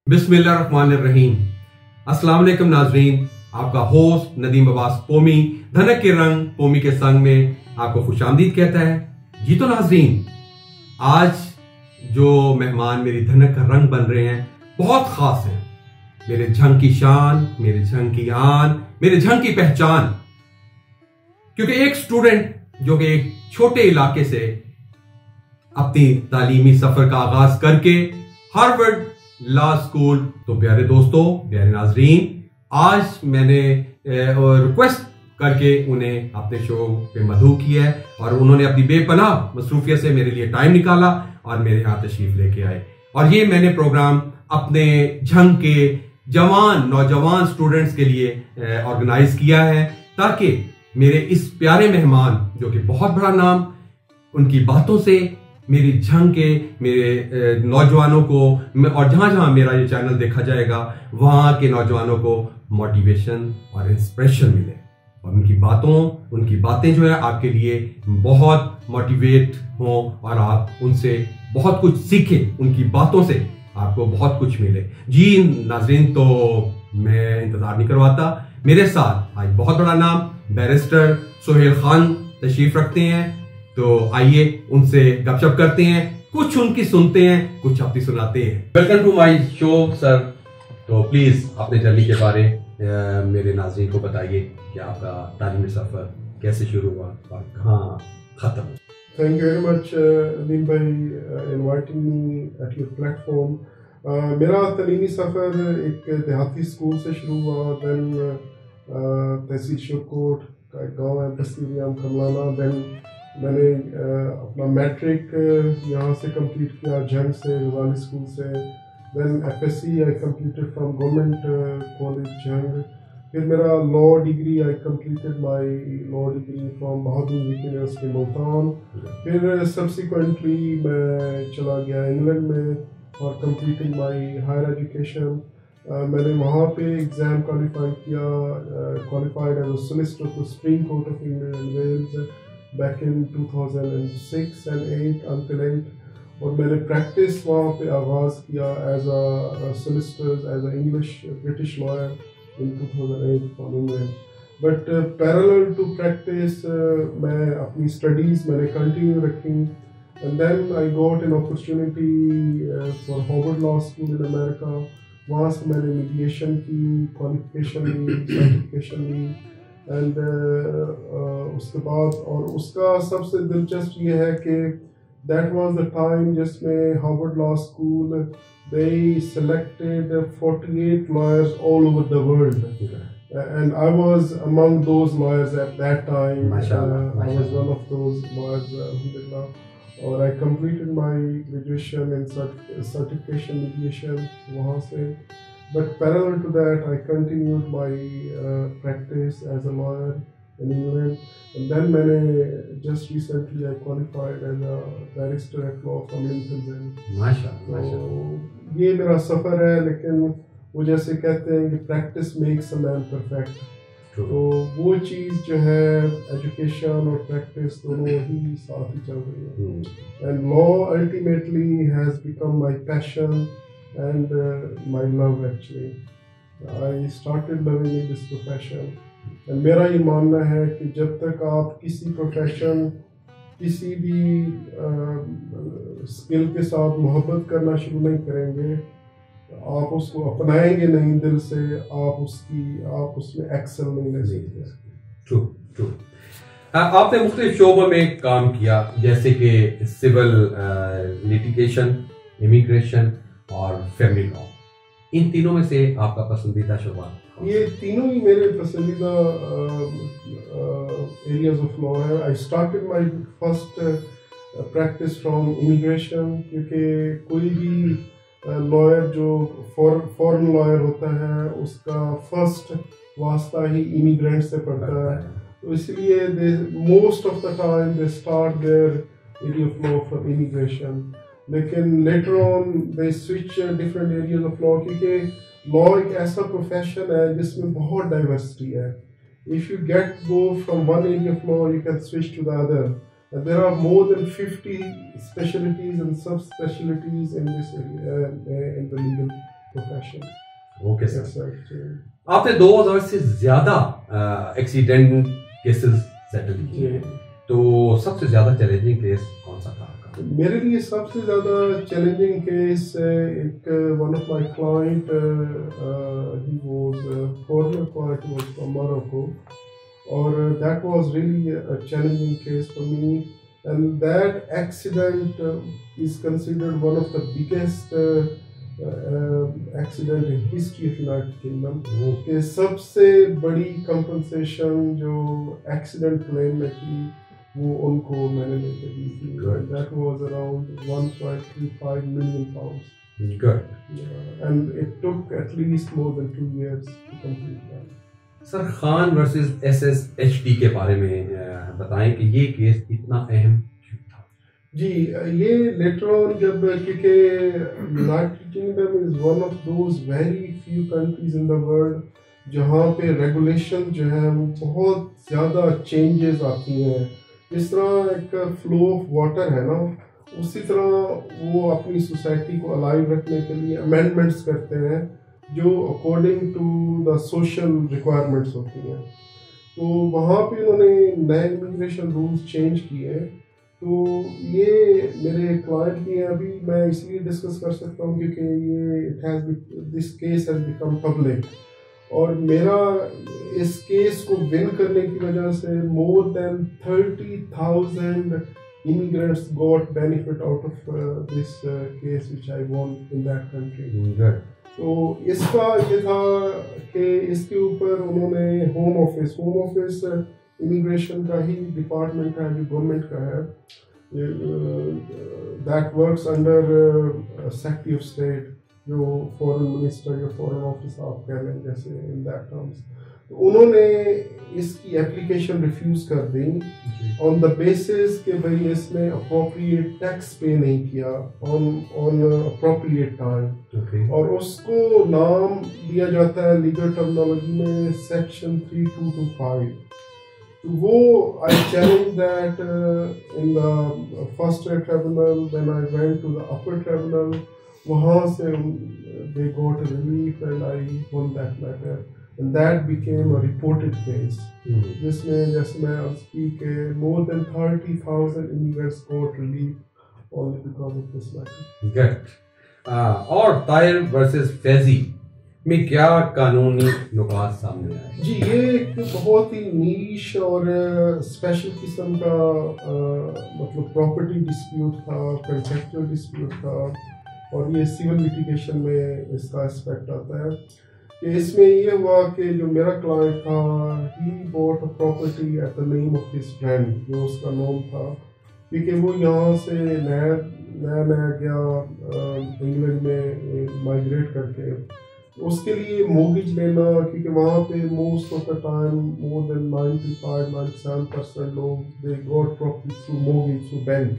बिस्मिल्लाहिर्रहमानिर्रहीम। अस्सलाम वालेकुम नाजरीन, आपका होस्ट नदीम अब्बास पोमी धनक के रंग पोमी के संग में आपको खुशामदीद कहता है। जी तो नाजरीन, आज जो मेहमान मेरी धनक का रंग बन रहे हैं बहुत खास हैं। मेरे झंग की शान, मेरे झंग की आन, मेरे झंग की पहचान। क्योंकि एक स्टूडेंट जो कि एक छोटे इलाके से अपनी तालीमी सफर का आगाज करके हार्वर्ड लॉ स्कूल, तो प्यारे दोस्तों, प्यारे नाजरीन, आज मैंने रिक्वेस्ट करके उन्हें अपने शो पे मदऊ किया है और उन्होंने अपनी बेपनाह मसरूफियत से मेरे लिए टाइम निकाला और मेरे यहाँ तशरीफ लेके आए। और ये मैंने प्रोग्राम अपने झंग के जवान नौजवान स्टूडेंट्स के लिए ऑर्गेनाइज किया है ताकि मेरे इस प्यारे मेहमान जो कि बहुत बड़ा नाम, उनकी बातों से मेरी झंग के मेरे नौजवानों को और जहां जहां मेरा ये चैनल देखा जाएगा वहां के नौजवानों को मोटिवेशन और इंस्पिरेशन मिले और उनकी बातें जो है आपके लिए बहुत मोटिवेट हो और आप उनसे बहुत कुछ सीखें, उनकी बातों से आपको बहुत कुछ मिले। जी नाजरीन, तो मैं इंतजार नहीं करवाता, मेरे साथ आज बहुत बड़ा नाम बैरिस्टर सोहेल खान तशरीफ रखते हैं। तो आइए उनसे गपशप करते हैं, कुछ उनकी सुनते हैं, कुछ अपनी सुनाते हैं। Welcome to my show sir. तो प्लीज अपने जर्नी के बारे मेरे नाज़रीन को बताइए कि आपका तालीमी सफर कैसे शुरू हुआ और कहाँ खत्म। Thank you very much Nadeem भाई inviting me at your platform. मेरा तालीमी सफ़र एक देहाती स्कूल से शुरू हुआ। देन तहसील शुरकोट का एक गाँव है बस्ती कमलाना। देन मैंने अपना मैट्रिक यहाँ से कंप्लीट किया, झंग से, रज़ाली स्कूल से। Then FSc I completed from government college Jhang. फिर मेरा law degree, I completed my law degree from Bahadur university Multan. फिर सब्सिक्वेंटली मैं चला गया इंग्लैंड में और कंप्लीटिंग माय हायर एजुकेशन। मैंने वहाँ पे एग्ज़ाम क्वालिफाई किया, qualified as a solicitor to Supreme Court of England and Wales back in 2006 and 8 until 8। और मैंने प्रैक्टिस वहाँ पे आगाज़ किया as a solicitor, as a English British lawyer in 2008 from England. But parallel to practice मैं अपनी studies मैंने continue रखी। And then I got an opportunity for Harvard law school in America. वहाँ से मैंने मीडिएशन की क्वालिफिकेशन ली, certification ली। एंड उसके बाद और उसका सबसे दिलचस्प ये है कि दैट वाज द टाइम जिसमें Harvard law school they selected 48 lawyers all over the world and I was among those lawyers at that time. I was one of those lawyers अल्हम्दुलिल्लाह। और आई completed my graduation in certification mediation वहाँ से। But parallel to that, I continued my practice as a lawyer in England. And then just recently I qualified as a barrister at law from Lincoln's Inn. माशाअल्लाह। तो ये मेरा सफ़र है, लेकिन वो जैसे कहते हैं कि practice makes a man perfect। तो वो चीज़ जो है एजुकेशन और प्रैक्टिस दोनों ही साथ ही चल रही है। And law ultimately has become my passion and my love actually. I started loving this profession and मेरा ये मानना है कि जब तक आप किसी प्रोफेशन, किसी भी स्किल के साथ मोहब्बत करना शुरू नहीं करेंगे, आप उसको अपनाएंगे नहीं दिल से, आप उसमें एक्सेल नहीं ले सकते। ट्रू। आपने मुख्तलिफ शोबों में काम किया जैसे कि सिविल लिटिगेशन, इमिग्रेशन और फैमिली लॉ। इन तीनों में से आपका पसंदीदा शोबा? ये तीनों ही मेरे पसंदीदा एरियाज ऑफ लॉ है। I started my first practice from immigration, क्योंकि कोई भी लॉयर जो फॉरेन लॉयर होता है उसका फर्स्ट वास्ता ही इमिग्रेंट से पड़ता है। तो इसलिए most of the time they start their area of law from immigration. लेकिन later on they switch different areas of law, क्योंकि लॉ एक ऐसा प्रोफेशन है जिसमें बहुत डाइवर्सिटी है। If you go from one area of law you can switch to the other. There are more than 50 specialities and सब specialities in this in the legal profession. Okay sir, Exactly. आपने 2000 से ज्यादा accident cases settle किए, तो सबसे ज्यादा challenging case कौन सा था आपका? मेरे लिए सबसे ज़्यादा चैलेंजिंग केस एक one of my client, he was foreigner client, was from Morocco, और that was really a challenging case for me, and that accident is considered one of the biggest accident in history of United Kingdom. कि सबसे बड़ी compensation जो accident claim में थी वो उनको मैंने लेके दी थी. That was around 1.35 million pounds. Good. Yeah, and it took at least more than 2 years to complete that. Sir, Khan versus SSHD के बारे में बताएं कि ये केस इतना अहम क्यों था? जी, ये लेटर ऑन जब, क्योंकि United kingdom is one of those very few countries in the world जहाँ पे रेगुलेशन जो है वो बहुत ज़्यादा चेंजेस आती हैं. जिस तरह एक फ्लो ऑफ वाटर है ना, उसी तरह वो अपनी सोसाइटी को अलाइव रखने के लिए अमेंडमेंट्स करते हैं जो according to the social requirements होती हैं. तो वहाँ पे उन्होंने नए इमिग्रेशन रूल्स चेंज किए. तो ये मेरे क्लाइंट भी हैं, अभी मैं इसलिए डिस्कस कर सकता हूँ क्योंकि ये this case has become public, और मेरा इस केस को विन करने की वजह से more than 30,000 immigrants got benefit out of this case which I won in that country. तो इसका ये था कि इसके ऊपर उन्होंने होम ऑफिस इमिग्रेशन का ही डिपार्टमेंट है जो गवर्नमेंट का है, that works under secretary of state, जो फॉरेन मिनिस्टर या फॉरेन ऑफिस आप कह लें जैसे इन दैट टर्म्स. तो उन्होंने इसकी एप्लीकेशन रिफ्यूज़ कर दी ऑन द बेसिस कि भाई इसने अप्रोप्रिएट टैक्स पे नहीं किया ऑन अप्रोप्रिएट टाइम, और उसको नाम दिया जाता है लीगल टर्मिनोलॉजी में सेक्शन 3225. तो वो I challenge that in the first tribunal. When I went to the upper tribunal, वहाँ से they got a relief and I won that matter, and that became a reported case. जिसमें जैसे मैं अर्ज की कि more than 30,000 immigrants got relief only because of this matter. Good. और Tahir versus Faizi में क्या कानूनी नुकात सामने आए? जी, ये एक बहुत ही नीश और स्पेशल किस्म का मतलब प्रॉपर्टी डिस्प्यूट था, कंसेप्चुअल डिस्प्यूट था, और ये सिविल लिटिगेशन में इसका एस्पेक्ट आता है कि इसमें ये हुआ कि जो मेरा क्लाइंट था, he bought a property eight the name of his friend, जो उसका नाम था, क्योंकि वो यहाँ से नया गया इंग्लैंड में माइग्रेट करके. उसके लिए मोर्गेज लेना, क्योंकि वहाँ पे most of the time more than 95-97% लोग they got property through mortgage, through bank.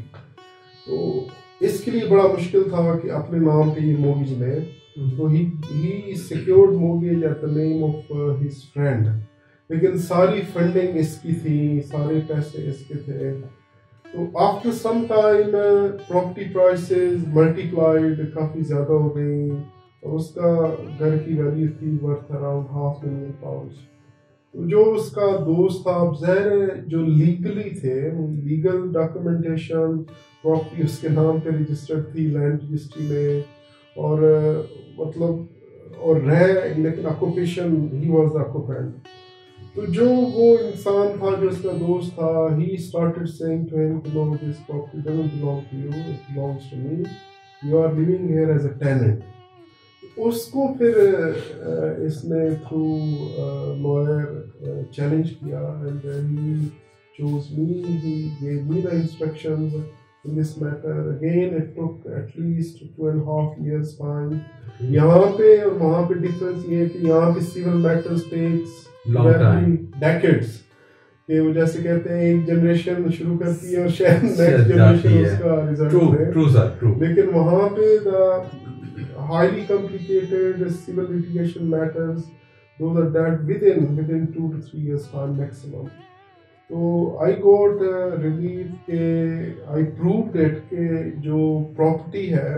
तो इसके लिए बड़ा मुश्किल था कि अपने नाम पे ये मोर्गेज लें. तो ही secured mortgage at the name of his friend, लेकिन सारी फंडिंग इसकी थी, सारे पैसे इसके थे. तो after some time property prices multiplied, काफ़ी ज़्यादा हो गई, और उसका घर की वैल्यू थी वर्थ अराउंड £500,000. तो जो उसका दोस्त था, अब ज़ाहिर जो लीगली थे, लीगल डॉक्यूमेंटेशन, प्रॉपर्टी उसके नाम पे रजिस्टर्ड थी लैंड रजिस्ट्री में, और मतलब और लेकिन occupation he was the occupant. तो जो वो इंसान था, जो उसका दोस्त था, he started saying to him, no this property doesn't belong to you, it belongs to me, you are living here as a tenant. उसको फिर इसने थ्रू लॉयर चैलेंज किया, and he chose me, he gave me the instructions in this matter. Again, it took at least 2.5 years time. यहाँ पे और वहाँ पे difference ये है कि यहाँ पे civil matters takes decades. कि वो जैसे कहते हैं एक जनरेशन शुरू करती है और शायद नेक्स्ट जनरेशन उसका रिजल्ट है. True sir, true. लेकिन वहाँ पे the highly complicated civil litigation matters, those are dealt within 2 to 3 years time maximum. तो आई गॉट रिलीफ के आई प्रूव्ड इट कि जो प्रॉपर्टी है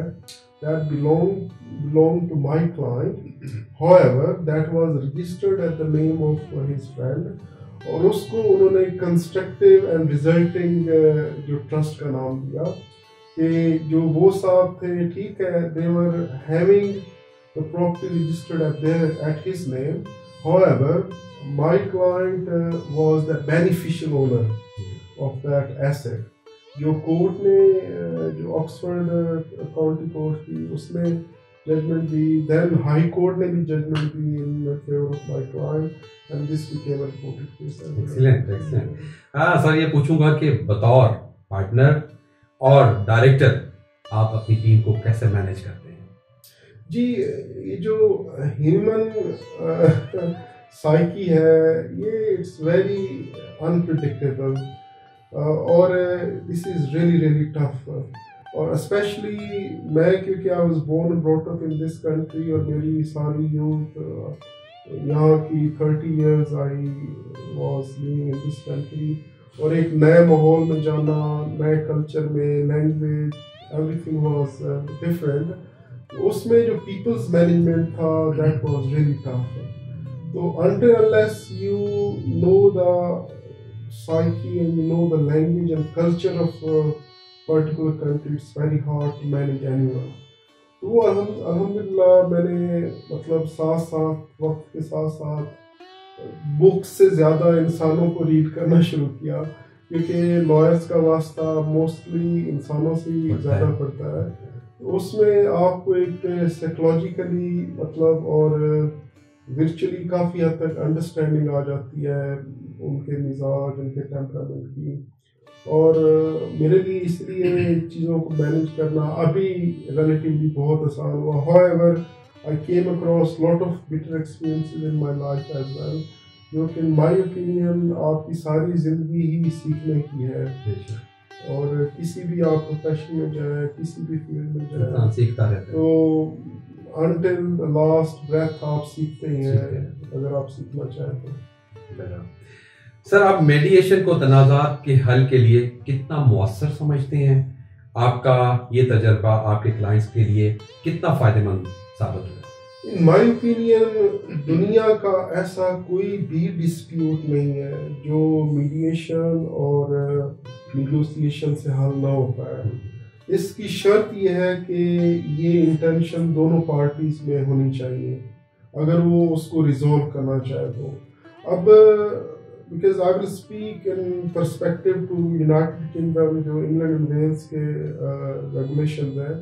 that belonged to my client. However, that was registered at the name of his friend. और उसको उन्होंने constructive and resulting जो trust का नाम दिया कि जो वो साहब थे, ठीक है, they were having the property registered at his name. However, my client was the beneficial owner of that asset. जो कोर्ट ने जो ऑक्सफोर्ड काउंटी कोर्ट थी उसने जजमेंट दी, देन हाई कोर्ट ने भी जजमेंट दी in favour of my client and this became a reported case. Excellent. हाँ सर, ये पूछूंगा कि बतौर पार्टनर और डायरेक्टर आप अपनी टीम को कैसे मैनेज करते हैं? जी, ये जो ह्यूमन साइकी है ये इट्स वेरी अनप्रिडिक्टेबल और दिस इज रियली टफ. और स्पेशली मैं, क्योंकि I was born and brought up in this country और मेरी सारी यूथ यहाँ की 30 years I was living in this country, और एक नए माहौल में जाना, नए कल्चर में, लैंग्वेज, एवरीथिंग वाज डिफरेंट. उसमें जो पीपल्स मैनेजमेंट था दैट वाज रियली टफ. तो until unless you know the psyche and you know the language and culture of a particular country, it's very hard to manage anyone. तो अल्हम्दुलिल्लाह मैंने मतलब साथ वक्त के साथ बुक्स से ज़्यादा इंसानों को रीड करना शुरू किया, क्योंकि लॉयर्स का वास्ता मोस्टली इंसानों से ही ज़्यादा पड़ता है. उसमें आपको एक साइकोलॉजिकली मतलब और वर्चुअली काफ़ी हद तक अंडरस्टैंडिंग आ जाती है उनके मिजाज, उनके टेम्परामेंट की. और मेरे लिए इसलिए चीज़ों को मैनेज करना अभी रिलेटिवली बहुत आसान हुआ. However, I came across lot of bitter experiences in my life as well, जो कि इन माय ओपिनियन आपकी सारी ज़िंदगी ही सीखने की है. और किसी भी आप प्रोफेशन में जाए, किसी भी फील्ड में जाए, सीखता रहता है. तो until the last breath आप सीखते हैं अगर आप सीखना चाहें तो. सर, आप मेडिएशन को तनाज़ात के हल के लिए कितना मुअस्सर समझते हैं? आपका ये तजर्बा आपके क्लाइंट्स के लिए कितना फ़ायदेमंद साबित हुआ? इन माय ओपिनियन दुनिया का ऐसा कोई भी डिस्प्यूट नहीं है जो मीडिएशन और निगोसिएशन से हल ना हो पाए. इसकी शर्त यह है कि ये इंटेंशन दोनों पार्टीज में होनी चाहिए अगर वो उसको रिजॉल्व करना चाहे तो. अब because I will speak in perspective to United Kingdom, जो इंग्लैंड एंड वेल्स के रेगुलेशंस हैं,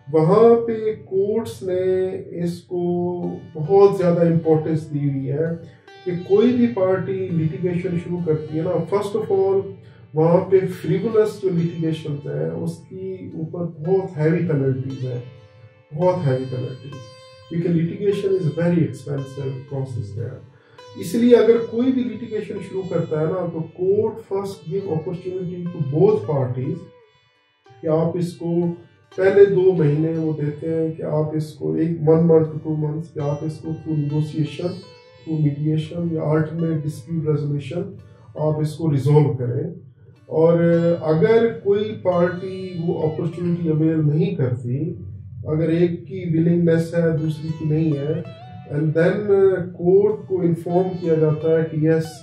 वहाँ पे कोर्ट्स ने इसको बहुत ज़्यादा इम्पोर्टेंस दी हुई है कि कोई भी पार्टी लिटिगेशन शुरू करती है ना, फर्स्ट ऑफ ऑल वहाँ पे फ्रिवुलस जो लिटिगेशन है उसकी ऊपर बहुत हैवी पेनल्टीज है, बहुत हैवी पेनल्टीज, क्योंकि litigation is very expensive process है. इसलिए अगर कोई भी लिटिगेशन शुरू करता है ना, तो court first give opportunity to both parties कि आप इसको पहले 2 महीने वो देते हैं कि आप इसको 1 month to 2 months कि आप इसको थ्रू निगोसिएशन, थ्रू मीडिएशन या अल्टरनेट डिस्प्यूट रेजोल्यूशन आप इसको रिजॉल्व करें. और अगर कोई पार्टी वो अपॉर्चुनिटी अवेल नहीं करती, अगर एक की विलिंगनेस है दूसरी की नहीं है, एंड देन कोर्ट को इन्फॉर्म किया जाता है कि yes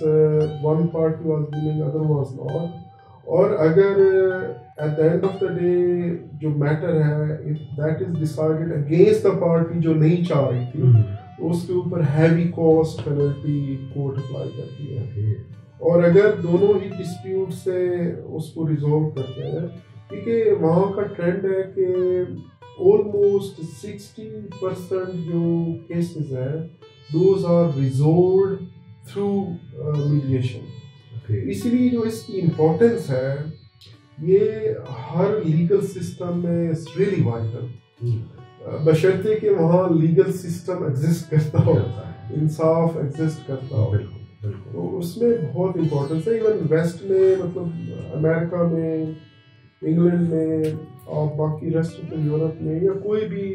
one party was willing other was not. और अगर at the end of the day जो मैटर है if that is decided against the party जो नहीं चाह रही थी, तो उसके ऊपर heavy cost penalty court apply करती है. और अगर दोनों ही डिस्प्यूट से उसको रिजॉल्व करते हैं, क्योंकि वहाँ का ट्रेंड है कि ऑलमोस्ट 60% जो केसेस हैं those are resolved through mediation. इसलिए जो इसकी इम्पोर्टेंस है ये हर लीगल सिस्टम में इज रियली वाइटल, बशर्ते कि वहाँ लीगल सिस्टम एग्जिस्ट करता हो, इंसाफ एग्जिस्ट करता हो, तो उसमें बहुत इम्पोर्टेंस है. इवन वेस्ट में, मतलब अमेरिका में, इंग्लैंड में और बाकी रेस्ट ऑफ यूरोप में, या कोई भी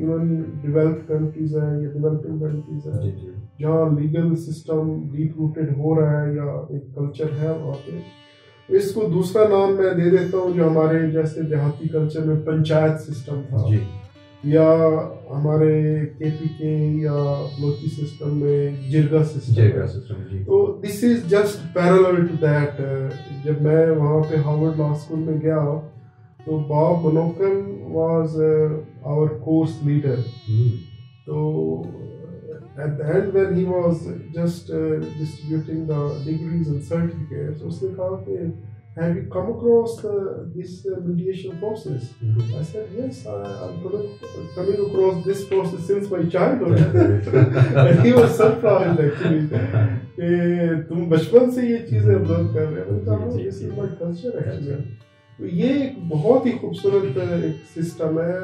इवन डेवलप्ड कंट्रीज है या डेवलपिंग कंट्रीज है जहाँ लीगल सिस्टम डीप रूटेड हो रहा है या एक कल्चर है वहाँ पे, इसको दूसरा नाम मैं दे देता हूँ जो हमारे जैसे देहाती कल्चर में पंचायत सिस्टम था. या हमारे KPK या बलोची सिस्टम में जिरगा सिस्टम जी। तो this is just parallel to that. जब मैं वहाँ पे हार्वर्ड लॉ स्कूल में गया तो Bob Manokan was our course leader. तो at the end when he was just distributing the degrees and certificates, उसने कहा कि have you come across this mediation process? I said yes, I'm coming across this process since my childhood. And he was surprised actually कि तुम बचपन से ये चीजें observe कर रहे हो। मैंने कहा this is my culture actually। तो ये एक बहुत ही खूबसूरत एक सिस्टम है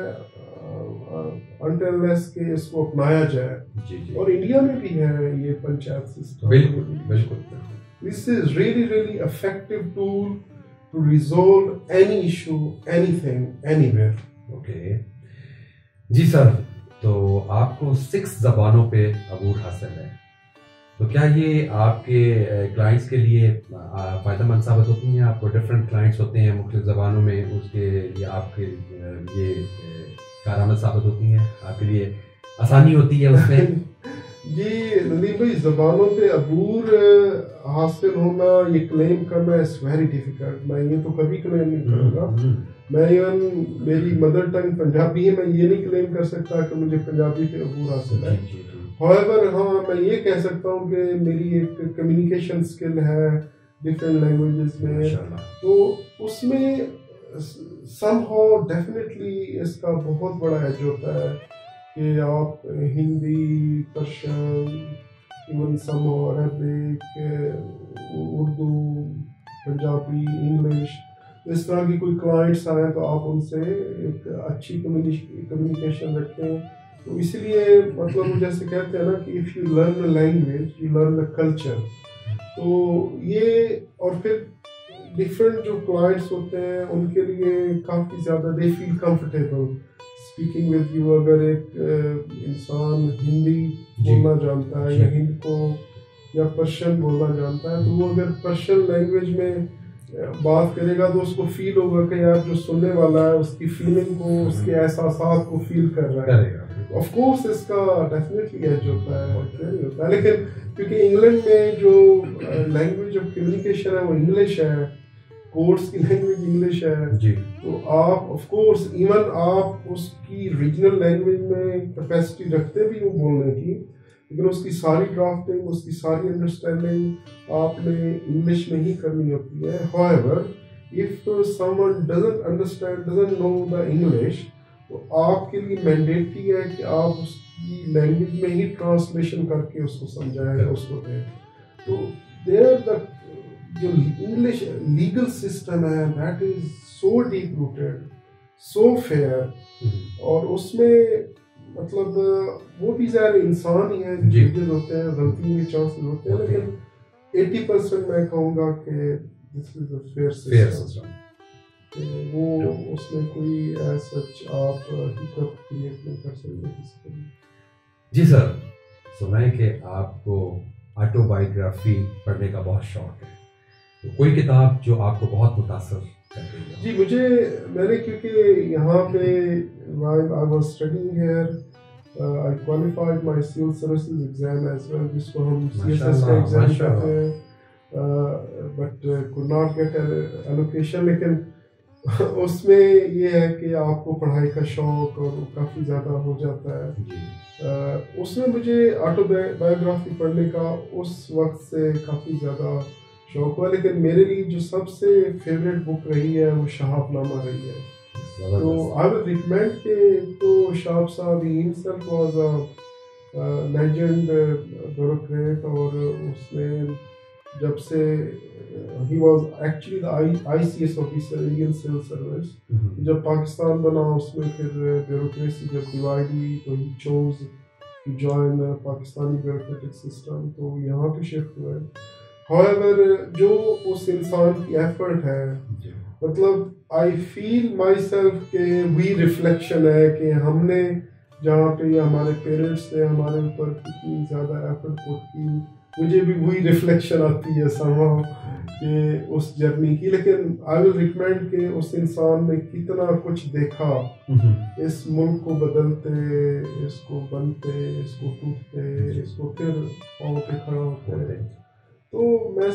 अनटिल के इसको अपनाया जाए। जी। और इंडिया में भी है ये पंचायत सिस्टम। बिल्कुल। This is really effective tool to resolve any issue, anything, anywhere. Okay. Ji sir, तो आपको 6 ज़बानों पे अबूर हासिल है, तो क्या ये आपके क्लाइंट्स के लिए फ़ायदेमंद साबित होती हैं? आपको डिफरेंट क्लाइंट्स होते हैं मुख्तलिफ ज़बानों में, उसके लिए आपके ये कारआमद साबित होती हैं, आपके लिए आसानी होती है उसमें? जी नदीम भाई, ज़बानों पे अबूर हासिल होना, ये क्लेम करना इज़ वेरी डिफिकल्ट। मैं ये तो कभी क्लेम नहीं करूँगा। मैं इवन मेरी मदर टंग पंजाबी है, मैं ये नहीं क्लेम कर सकता कि मुझे पंजाबी पे अबूर हासिल है। हाउएवर हाँ, मैं ये कह सकता हूँ कि मेरी एक कम्युनिकेशन स्किल है डिफरेंट लैंग्वेजेस में, तो उसमें समहाउ डेफिनेटली इसका बहुत बड़ा एज होता है कि आप Hindi, Persian, even somehow Arabic, Urdu, Punjabi, English, इस तरह की कोई क्लाइंट्स आए तो आप उनसे एक अच्छी कम्युनिकेशन रखें। तो इसलिए मतलब जैसे कहते हैं ना कि if you learn a language you learn a culture. तो ये और फिर डिफरेंट जो क्लाइंट्स होते हैं उनके लिए काफ़ी ज़्यादा they feel comfortable speaking with you. अगर एक इंसान हिंदी बोलना जानता है या हिंदी को या पर्शियन बोलना जानता है, तो वो अगर पर्शियन लैंग्वेज में बात करेगा तो उसको फील होगा कि यार जो सुनने वाला है उसकी फीलिंग को, उसके एहसासात को फील कर रहा है। ऑफ कोर्स इसका डेफिनेटली एज होता है, लेकिन क्योंकि इंग्लैंड में जो लैंग्वेज ऑफ कम्युनिकेशन है वो इंग्लिश है, कोर्ट्स की लैंग्वेज इंग्लिश है जी। तो आप ऑफ कोर्स इवन आप उसकी रीजनल लैंग्वेज में कैपेसिटी रखते भी हो बोलने की, लेकिन उसकी सारी ड्राफ्टिंग, उसकी सारी अंडरस्टैंडिंग आपने इंग्लिश में ही करनी होती है। However if someone doesn't understand, doesn't know the English, तो आपके लिए मैंडेटरी है कि आप उसकी लैंग्वेज में ही ट्रांसलेशन करके उसको समझाएं, उसको दें। तो देयर द जो इंग्लिश लीगल सिस्टम है that is so deep rooted, so fair, और उसमें मतलब वो भी ज़्यादा इंसान ही है, चीजें होते हैं, गलती के चांसेस होते हैं, लेकिन 80% मैं कहूँगा कि this is a fair system. वो उसमें कोई सच आप हिकअप क्रिएट नहीं कर सकते किसी को। जी सर, सुना है कि आपको ऑटोबायोग्राफी पढ़ने का बहुत शौक है, तो कोई किताब जो आपको बहुत मुतासर करती है? जी मैंने क्योंकि यहाँ पे while I was studying here I qualified my civil services exam as well, जिसको हम CSS का एग्जाम कहते हैं, but could not get allocation। लेकिन उसमें ये है कि आपको पढ़ाई का शौक और काफ़ी ज़्यादा हो जाता है। उसमें मुझे ऑटोबायोग्राफी पढ़ने का उस वक्त से काफ़ी ज़्यादा शौक हुआ, लेकिन मेरे लिए जो सबसे फेवरेट बुक रही है वो शहाबनामा रही है। तो आई विल रिकमेंड के तो Shah Sahab himself was a legend bureaucrat, और उसने जब से he was actually the ICS officer, Indian civil service. जब पाकिस्तान बना उसमें फिर ब्यूरोक्रेसी जब डिवाइड हुई तो he chose to join Pakistani bureaucratic system, तो यहाँ पे शिफ्ट हुए। हाउएवर जो उस इंसान की एफर्ट है, मतलब आई फील माई सेल्फ के वही रिफ्लेक्शन है कि हमने जहाँ पे हमारे पेरेंट्स ने हमारे ऊपर कितनी ज़्यादा एफर्ट पुट की मुझे भी वही रिफ्लेक्शन आती है somehow कि उस जर्नी की। लेकिन आई विल रिकमेंड कि उस इंसान ने कितना कुछ देखा, इस मुल्क को बदलते, इसको बनते, इसको टूटते, इसको फिर पाँव पे खड़ा होते। तो मैं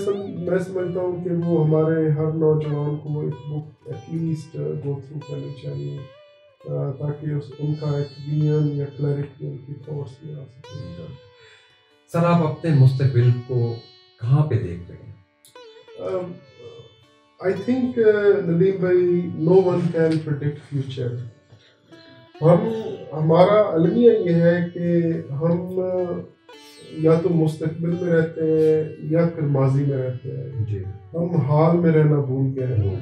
समझता हूँ कि वो हमारे हर नौजवान को एक बुक एटलीस्ट गो थ्रू करनी चाहिए, ताकि उनका एक विजन या क्लैरिटी उनकी थॉट्स में आ सके। सर, आप अपने मुस्तकबिल को कहाँ पे देख रहे हैं? आई think Nadeem bhai, no one can predict future. हमारा अलमिया ये है कि हम या तो मुस्तकबिल में रहते हैं या फिर माजी में रहते हैं जी। हम हाल में रहना भूल गए हैं,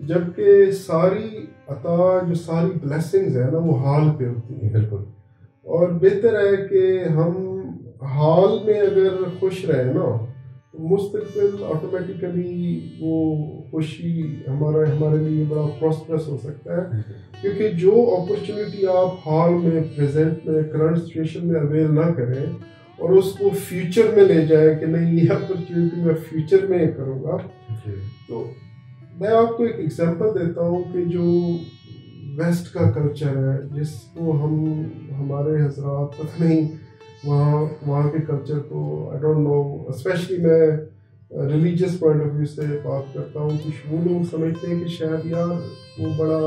जबकि सारी अता जो सारी ब्लेसिंग्स है ना वो हाल पे होती है। बिल्कुल। और बेहतर है कि हम हाल में अगर खुश रहे ना तो मुस्तकबिल ऑटोमेटिकली वो खुशी हमारे लिए बड़ा प्रॉस्परस हो सकता है। क्योंकि जो अपॉर्चुनिटी आप हाल में, प्रेजेंट में, करंट सिचुएशन में अवेल ना करें और उसको फ्यूचर में ले जाए कि नहीं ये अपॉर्चुनिटी मैं फ्यूचर में करूँगा, तो मैं आपको एक एग्जांपल देता हूँ कि जो वेस्ट का कल्चर है, जिसको हमारे हजरात पता नहीं वहाँ के कल्चर को आई डोंट नो, स्पेशली मैं रिलीजियस पॉइंट ऑफ व्यू से बात करता हूँ कि वो लोग समझते हैं कि शायद यार वो बड़ा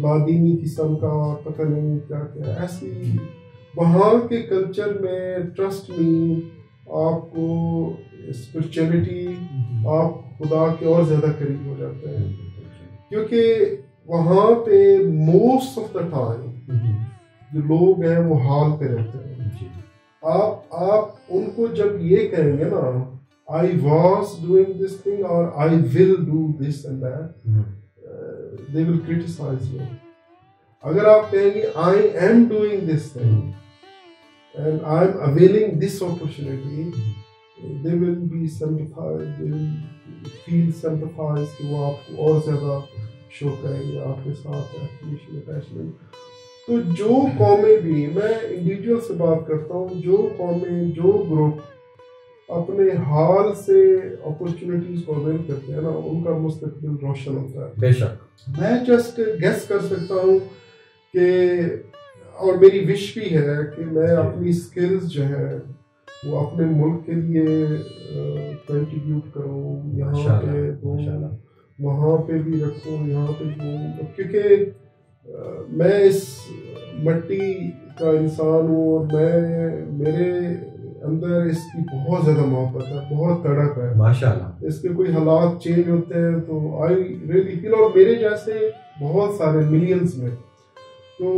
लादीनी किस्म का पता नहीं क्या क्या ऐसी। वहाँ के कल्चर में ट्रस्ट मी, आपको स्पिरिचुअलिटी, आप खुदा के और ज़्यादा करीब हो जाते हैं। क्योंकि वहाँ पे मोस्ट ऑफ द टाइम जो लोग हैं वो हाल पे रहते हैं। आप उनको जब ये कहेंगे ना I was doing this thing और I will do this and that, they will criticise you. अगर आप कहेंगे I am doing this thing and I'm availing this opportunity, they will be sympathized, they will feel sympathized कि वो आपको और ज़्यादा show करेंगे आपके साथ अटैचमेंट। तो जो कौमें भी, मैं इंडिविजुअल से बात करता हूँ, जो कौमें, जो ग्रुप अपने हाल से अपॉर्चुनिटीज को अवेल करते हैं ना, उनका मुस्तकबिल रोशन होता है। बेशक। मैं जस्ट गेस कर सकता हूँ कि, और मेरी विश भी है कि मैं अपनी स्किल्स जो है वो अपने मुल्क के लिए कंट्रीब्यूट करूँ, यहाँ पे दूँ, वहाँ पे भी रखूँ, यहाँ पे दूँ। क्योंकि मैं इस मट्टी का इंसान हूँ और मेरे अंदर इसकी बहुत ज़्यादा मोहब्बत है, बहुत तड़प है माशाल्लाह। इसके कोई हालात चेंज होते हैं तो आई रियली फील, और मेरे जैसे बहुत सारे मिलियंस में, तो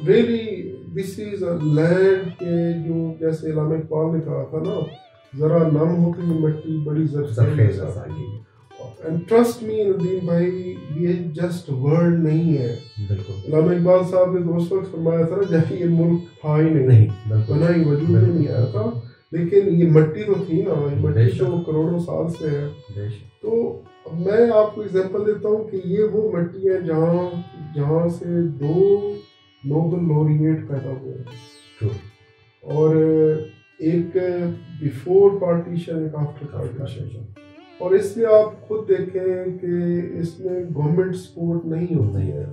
really this is a land के जो जैसे इलामा इकबाल ने कहा था ना, जरा नम होती हुई मिट्टी बड़ी ज़रख़ेज़ आती। एंड ट्रस्ट मी नदीम भाई, ये जस्ट वर्ड नहीं है। इलामा इकबाल साहब ने दोस्त वक्त फरमाया था ना, जब ये मुल्क था ही नहीं, बना ही वजूद में नहीं आया था, लेकिन ये मिट्टी तो थी ना, ये मिट्टी तो करोड़ों साल से है। तो मैं आपको एग्जांपल देता हूँ कि ये वो मिट्टी है जहाँ से 2 नोबेल लॉरिएट पैदा हुए, और एक बिफोर पार्टीशन, एक आफ्टर पार्टीशन। और इसलिए आप खुद देखें कि इसमें गवर्नमेंट सपोर्ट नहीं होती है,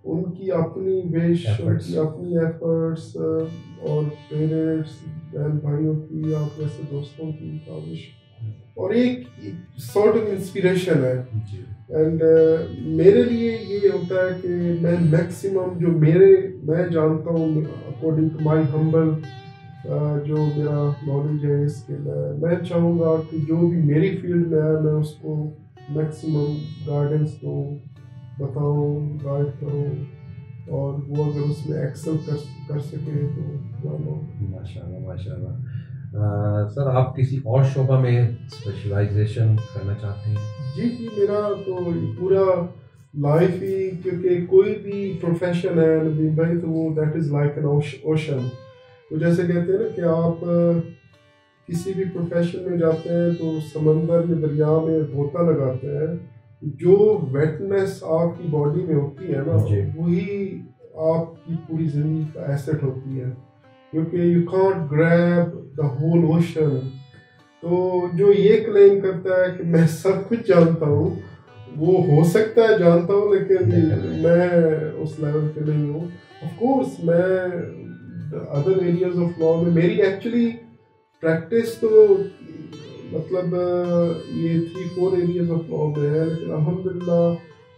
उनकी अपनी विश, उनकी अपनी एफर्ट्स, और पेरेंट्स, बहन भाइयों की, आप जैसे दोस्तों की काविश, और एक सॉर्ट ऑफ इंस्पिरेशन है। एंड मेरे लिए ये होता है कि मैं मैक्सिमम जो मैं जानता हूँ अकॉर्डिंग टू माय हम्बल जो मेरा नॉलेज है, स्किल है, मैं चाहूँगा कि जो भी मेरी फील्ड में है मैं उसको मैक्सिमम गाइडेंस दूँ, बताऊँ, गाइड करूँ, और वो अगर उसमें एक्सेल कर सके तो माशाल्लाह माशाल्लाह। सर, आप किसी और शोबा में स्पेशलाइजेशन करना चाहते हैं? जी, मेरा तो पूरा लाइफ ही, क्योंकि कोई भी प्रोफेशन है नदीम भाई तो वो that is like an ocean. तो जैसे कहते हैं ना कि आप किसी भी प्रोफेशन में जाते हैं तो समंदर में, दरिया में गोता लगाते हैं, जो वेटनेस आपकी बॉडी में होती है ना, वही आपकी पूरी ज़िंदगी का एसेट होती है। क्योंकि you can't grab the whole ocean. तो जो ये क्लेम करता है कि मैं सब कुछ जानता हूँ, वो हो सकता है जानता हूँ, लेकिन मैं उस लेवल पे नहीं हूँ। ऑफ कोर्स मैं अदर एरियाज ऑफ लॉ में मेरी एक्चुअली प्रैक्टिस तो मतलब ये 3-4 एरियाज ऑफ लॉ में है, लेकिन अल्हम्दुलिल्लाह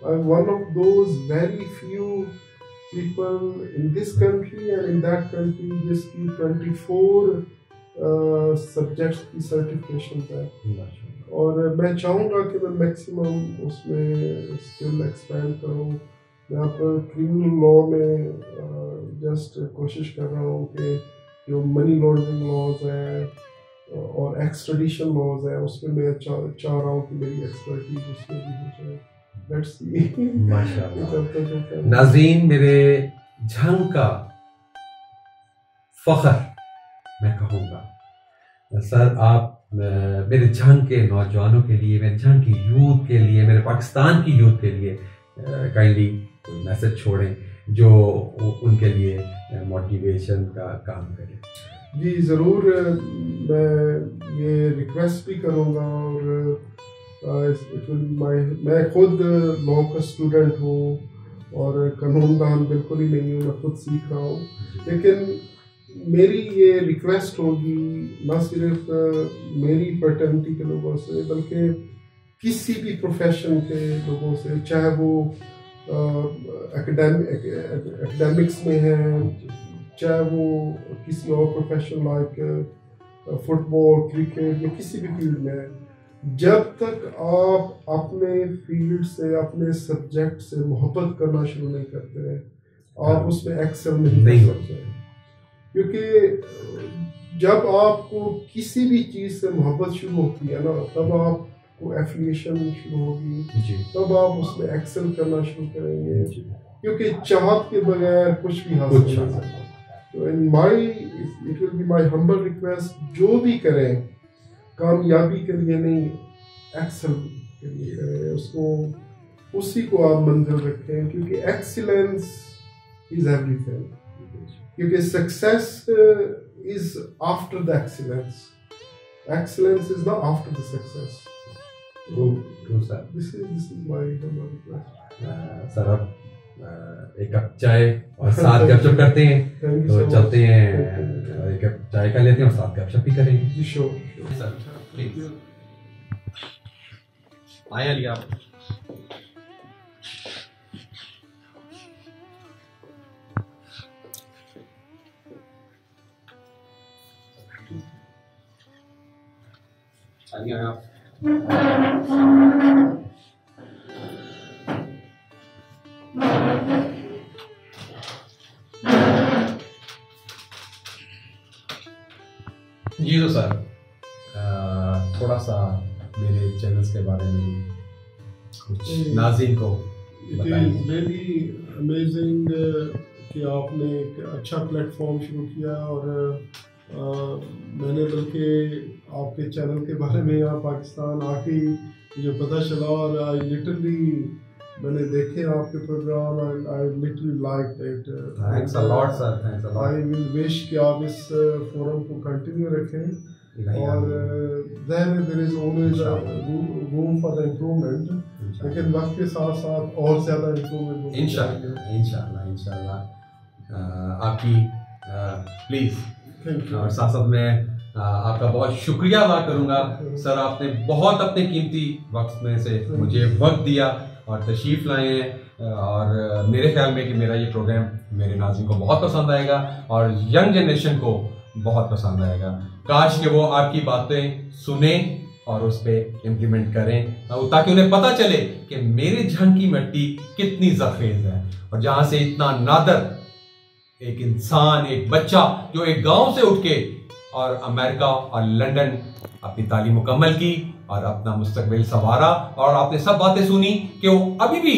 I am one of those very few people in this country and in that country जिसकी 24 सब्जेक्ट्स की सर्टिफिकेशन है। और मैं चाहूँगा कि मैं मैक्सिमम उसमें स्किल एक्सपेंड करूँ। मैं आप क्रिमिनल लॉ में जस्ट कोशिश कर रहा हूँ कि जो मनी लॉन्ड्रिंग लॉज हैं और एक्सट्रेडिशन लॉज हैं उसमें मैं चाह रहा हूँ कि मेरी एक्सपर्टीज उसमें भी हो जाए। Let's see. माशाअल्लाह। नाज़रीन, मेरे झंग का फख्र मैं कहूँगा सर, आप मेरे झंग के नौजवानों के लिए, मेरे झंग की यूथ के लिए, मेरे पाकिस्तान की यूथ के लिए काइंडली कोई मैसेज छोड़ें जो उनके लिए मोटिवेशन का काम करे। जी ज़रूर, मैं ये रिक्वेस्ट भी करूँगा और मैं खुद लॉ का स्टूडेंट हूँ और कानूनदान बिल्कुल ही नहीं हूँ, मैं खुद सीख रहा हूँ। लेकिन मेरी ये रिक्वेस्ट होगी ना सिर्फ मेरी फ्रेटर्निटी के लोगों से, बल्कि किसी भी प्रोफेशन के लोगों से, चाहे वो एकेडमिक्स में है, चाहे वो किसी और प्रोफेशन लाइक फुटबॉल, क्रिकेट या किसी भी फील्ड में। जब तक आप अपने फील्ड से, अपने सब्जेक्ट से मोहब्बत करना शुरू नहीं करते, आप उसमें एक्सेल नहीं कर सकते। क्योंकि जब आपको किसी भी चीज़ से मोहब्बत शुरू होती है ना, तब आपको एफिलिएशन शुरू होगी, तब आप उसमें एक्सेल करना शुरू करेंगे, क्योंकि चाहत के बगैर कुछ भी हासिल नहीं हो सकता। तो it will be my humble request, जो भी करें कामयाबी के लिए नहीं, एक्सेल के लिए करें, उसको उसी को आप मंजिल रखें, क्योंकि एक्सीलेंस इज एवरीथिंग। क्योंकि success is after the excellence, excellence is not after the success. This is my request. Sir, अब एक कप चाय और साथ गपशप करते हैं, तो चलते हैं, एक कप चाय का लेते हैं और साथ गपशप भी करेंगे। जी श्योर सर, प्लीज आए अली आप। आइए आप। जी तो सर, थोड़ा सा मेरे चैनल्स के बारे में कुछ नाज़रीन को बताएं। इट इज रियली अमेजिंग कि आपने एक अच्छा प्लेटफॉर्म शुरू किया, और मैंने बल्कि आपके चैनल के बारे में यहाँ पाकिस्तान आके मुझे पता चला, और आई लिटरली मैंने देखे आपके programme, I literally liked it. Thanks a lot sir, thanks a lot. I will wish कि आप इस फोरम को कंटिन्यू रखें, और there is always room for the improvement, लेकिन वक्त के साथ साथ और ज़्यादा इम्प्रूवमेंट होगी इंशाल्लाह इंशाल्लाह इंशाल्लाह। आपकी प्लीज़, और साथ साथ मैं आपका बहुत शुक्रिया अदा करूंगा सर, आपने बहुत अपने कीमती वक्त में से मुझे वक्त दिया और तशरीफ़ लाए हैं, और मेरे ख्याल में कि मेरा ये प्रोग्राम मेरे नाज़रीन को बहुत पसंद आएगा और यंग जनरेशन को बहुत पसंद आएगा। काश कि वो आपकी बातें सुने और उस पर इम्प्लीमेंट करें, ताकि उन्हें पता चले कि मेरे झंग की मिट्टी कितनी ज़रख़ेज़ है, और जहाँ से इतना नादर एक इंसान, एक बच्चा जो एक गांव से उठ के और अमेरिका और लंदन अपनी तालीम मुकम्मल की और अपना मुस्तकबिल संवारा, और आपने सब बातें सुनी कि वो अभी भी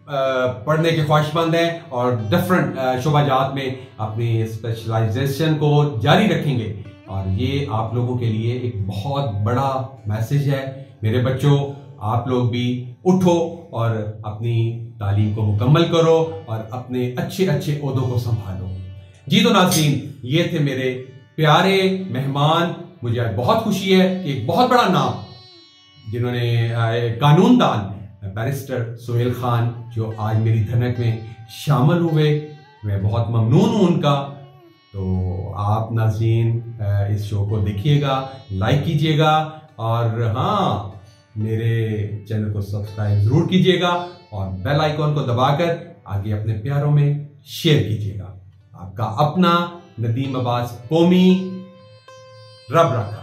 पढ़ने के ख्वाहिशमंद हैं और डिफरेंट शोबाजात में अपनी स्पेशलाइजेशन को जारी रखेंगे। और ये आप लोगों के लिए एक बहुत बड़ा मैसेज है। मेरे बच्चों, आप लोग भी उठो और अपनी तालीम को मुकम्मल करो और अपने अच्छे अच्छे ओहदों को संभालो। जी तो नाज़रीन, ये थे मेरे प्यारे मेहमान। मुझे आज बहुत खुशी है कि एक बहुत बड़ा नाम जिन्होंने कानूनदान बैरिस्टर सोहेल खान जो आज मेरी धनक में शामिल हुए, मैं बहुत ममनून हूं उनका। तो आप नाज़रीन इस शो को देखिएगा, लाइक कीजिएगा और हाँ, मेरे चैनल को सब्सक्राइब जरूर कीजिएगा और बेल आइकॉन को दबाकर आगे अपने प्यारों में शेयर कीजिएगा। आपका अपना नदीम अब्बास पोमी, रब रखा।